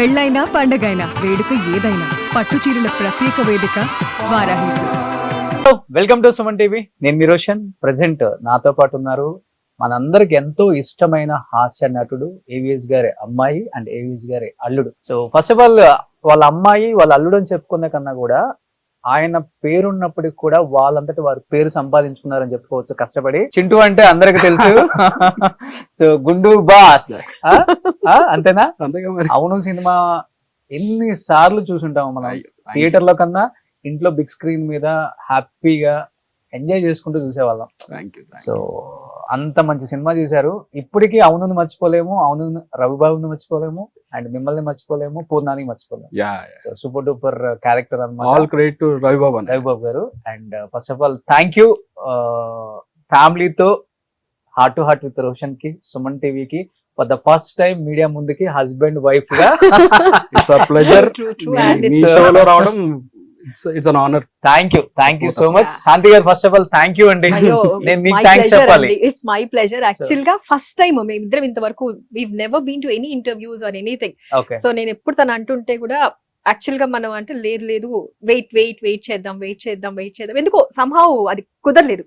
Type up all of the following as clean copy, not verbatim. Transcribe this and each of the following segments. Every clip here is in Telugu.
పెళ్ళైనా పండగైనా వేడుక ఏదైనా పట్టు చీరల ప్రత్యేక వేదిక Varahi silks. Welcome to Suman TV. నేను మీ రోషన్. ప్రెసెంట్ నాతో పాటు ఉన్నారు మనందరికి ఎంతో ఇష్టమైన హాస్య నటుడు ఏవిఎస్ గారి అమ్మాయి అండ్ ఏవిఎస్ గారి అల్లుడు. సో ఫస్ట్ ఆఫ్ ఆల్ వాళ్ళ అమ్మాయి వాళ్ళ అల్లుడు అని చెప్పుకునే కన్నా కూడా ఆయన పేరున్నప్పటికి కూడా వాళ్ళంతటి వారు పేరు సంపాదించుకున్నారని చెప్పుకోవచ్చు కష్టపడి. చింటూ అంటే అందరికి తెలుసు. సో గుండు బాస్ అంతేనా? అవును సినిమా ఎన్ని సార్లు చూసుంటాము మనం. థియేటర్ లో కన్నా ఇంట్లో బిగ్ స్క్రీన్ మీద హ్యాపీగా ఎంజాయ్ చేసుకుంటూ చూసేవాళ్ళం. సో అంత మంచి సినిమా చేశారు. ఇప్పటికీ అవును మర్చిపోలేము, అవును రవిబాబుని మర్చిపోలేము, అండ్ మిమ్మల్ని మర్చిపోలేము, పూర్ణాని మర్చిపోలేము. సో సూపర్ డూపర్ క్యారెక్టర్ అన్నమాట. ఆల్ క్రెడిట్ టు రవిబాబు గారు. And first of all thank you ఫ్యామిలీతో heart to heart with Roshan కి, సుమన్ టీవీకి for the first time media ముందుకి హస్బెండ్ వైఫ్ గా. ఇట్స్ అ ప్లెజర్ మీ షోలో రావడం. It's an honour. Thank you so much. Shanthi గారు first of all thank you అండి. నేను మీకు థ్యాంక్స్ చెప్పాలి. It's my pleasure. యాక్చువల్ గా ఫస్ట్ టైం మేమిద్దరం ఇంతవరకు we've never been to any interviews or anything. So నేను ఎప్పుడు తను అంటుంటే కూడా యాక్చువల్ గా మనం అంటే లేదు వెయిట్ చేద్దాం ఎందుకో సంహౌ అది కుదరలేదు.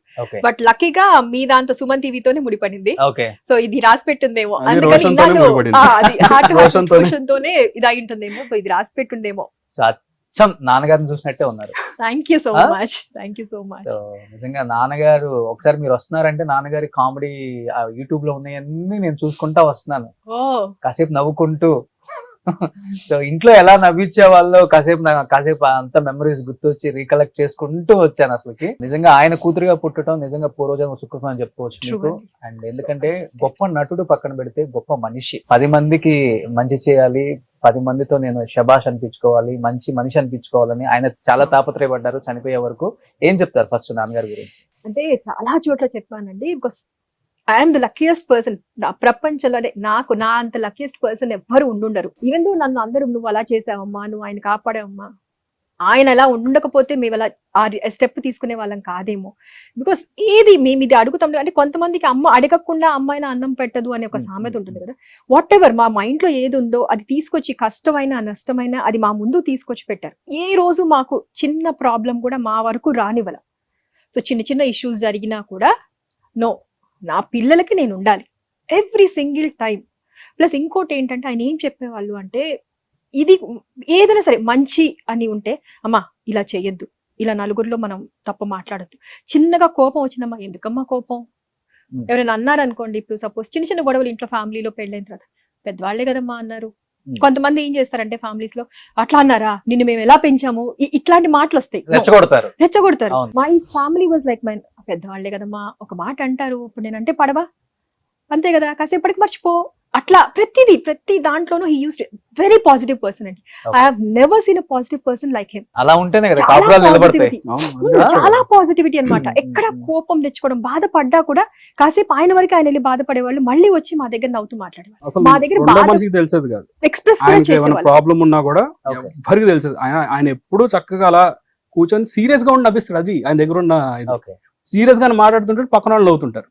బట్ లక్కీగా మీ దాంతో సుమన్ టీవీతోనే ముడిపడింది. సో ఇది రాసి పెట్టిందేమో, అందుకని తోనే ఇది అయి ఉంటుందేమో. సో ఇది రాసి పెట్టుందేమో. నాన్నగారిని చూసినట్టే ఉన్నారు. Thank you so much. So నిజంగా నాన్నగారు ఒకసారి మీరు వస్తున్నారంటే నాన్నగారి కామెడీ యూట్యూబ్ లో ఉన్నాయన్నీ నేను చూసుకుంటా వస్తున్నాను, కాసేపు నవ్వుకుంటూ. సో ఇంట్లో ఎలా నవ్వించే వాళ్ళు కాసేపు అంత మెమరీస్ గుర్తొచ్చి రీకలెక్ట్ చేసుకుంటూ వచ్చాను. అసలుకి నిజంగా ఆయన కూతురుగా పుట్టడం నిజంగా పూర్వజన్మ సుకృతం అని చెప్పుకోవచ్చు మీకు. అండ్ ఎందుకంటే గొప్ప నటుడు పక్కన పెడితే గొప్ప మనిషి. 10 మందికి మంచి చేయాలి, 10 మందితో నేను శబాష్ అనిపించుకోవాలి, మంచి మనిషి అనిపించుకోవాలని ఆయన చాలా తాపత్రయపడ్డారు చనిపోయే వరకు. ఏం చెప్తారు ఫస్ట్ నాన్నగారి గురించి? అంటే చాలా చోట్ల చెప్పానండి. Because I'm the luckiest person ప్రపంచంలో. నాకు నా అంత లక్కీయెస్ట్ పర్సన్ ఎవ్వరు ఉండుండరు. ఈవెన్ దో నన్ను అందరూ నువ్వు అలా చేసావమ్మా, నువ్వు ఆయన కాపాడావమ్మా, ఆయన అలా ఉండకపోతే మేము అలా ఆ స్టెప్ తీసుకునే వాళ్ళం కాదేమో. బికాస్ ఏది మేము ఇది అడుగుతాం అంటే కొంతమందికి అమ్మ అడగకుండా అమ్మాయిన అన్నం పెట్టదు అనే ఒక సామెత ఉంటుంది కదా. వాట్ ఎవర్ మా మైండ్ లో ఏది ఉందో అది తీసుకొచ్చి కష్టమైన నష్టమైన అది మా ముందు తీసుకొచ్చి పెట్టారు. ఏ రోజు మాకు చిన్న ప్రాబ్లం కూడా మా వరకు రానివ్వాల. సో చిన్న ఇష్యూస్ జరిగినా కూడా నో, నా పిల్లలకి నేను ఉండాలి ఎవ్రీ సింగిల్ టైం. ప్లస్ ఇంకోటి ఏంటంటే ఆయన ఏం చెప్పేవాళ్ళు అంటే ఇది ఏదైనా సరే మంచి అని ఉంటే అమ్మా ఇలా చేయొద్దు, ఇలా నలుగురిలో మనం తప్ప మాట్లాడద్దు. చిన్నగా కోపం వచ్చినమ్మా, ఎందుకమ్మా కోపం? ఎవరైనా అన్నారనుకోండి, ఇప్పుడు సపోజ్ చిన్న గొడవలు ఇంట్లో ఫ్యామిలీలో పెళ్ళైన తర్వాత పెద్దవాళ్లే కదమ్మా అన్నారు. కొంతమంది ఏం చేస్తారంటే ఫ్యామిలీస్ లో అట్లా అన్నారా, నిన్ను మేము ఎలా పెంచాము, ఇట్లాంటి మాటలు వస్తాయి, రెచ్చగొడతారు. My family was like my పెద్దవాళ్లే కదమ్మా, ఒక మాట అంటారు, ఇప్పుడు నేనంటే పడవా, అంతే కదా, కాసేపటికి మర్చిపో. అట్లా ప్రతి దాంట్లోనూ he used very positive person అండి. I have never seen a positive person like him. అలా ఉంటేనే కదా కాపురాలు నిలబడతాయి. చాలా పాజిటివిటీ అన్నమాట. ఎక్కడ కోపం తెచ్చుకోవడం, బాధపడ్డా కూడా కాసేపు ఆయన వరకు ఆయన వెళ్ళి బాధపడే వాళ్ళు మళ్ళీ వచ్చి మా దగ్గర నవ్వుతూ మాట్లాడేవాళ్ళు. మా దగ్గర ఎక్స్ప్రెస్ కూడా చేసేవాళ్ళు. ప్రాబ్లం ఉన్నా కూడా ఎవరికి తెలిసేది. ఆయన ఎప్పుడు చక్కగా అలా కూర్చొని సీరియస్ గా ఉండి నవ్విస్తాడు. అది ఆయన దగ్గర ఉన్న సీరియస్ గా మాట్లాడుతుంటారు, పక్కన వాళ్ళు నవ్వుతుంటారు.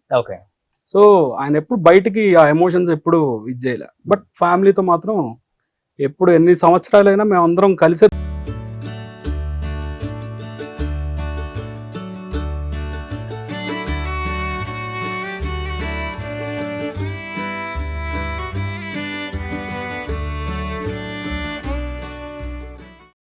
సో ఆయన ఎప్పుడు బయటికి ఆ ఎమోషన్స్ ఎప్పుడు ఇది చేయలే. బట్ ఫ్యామిలీతో మాత్రం ఎప్పుడు ఎన్ని సంవత్సరాలైనా మేము అందరం కలిసి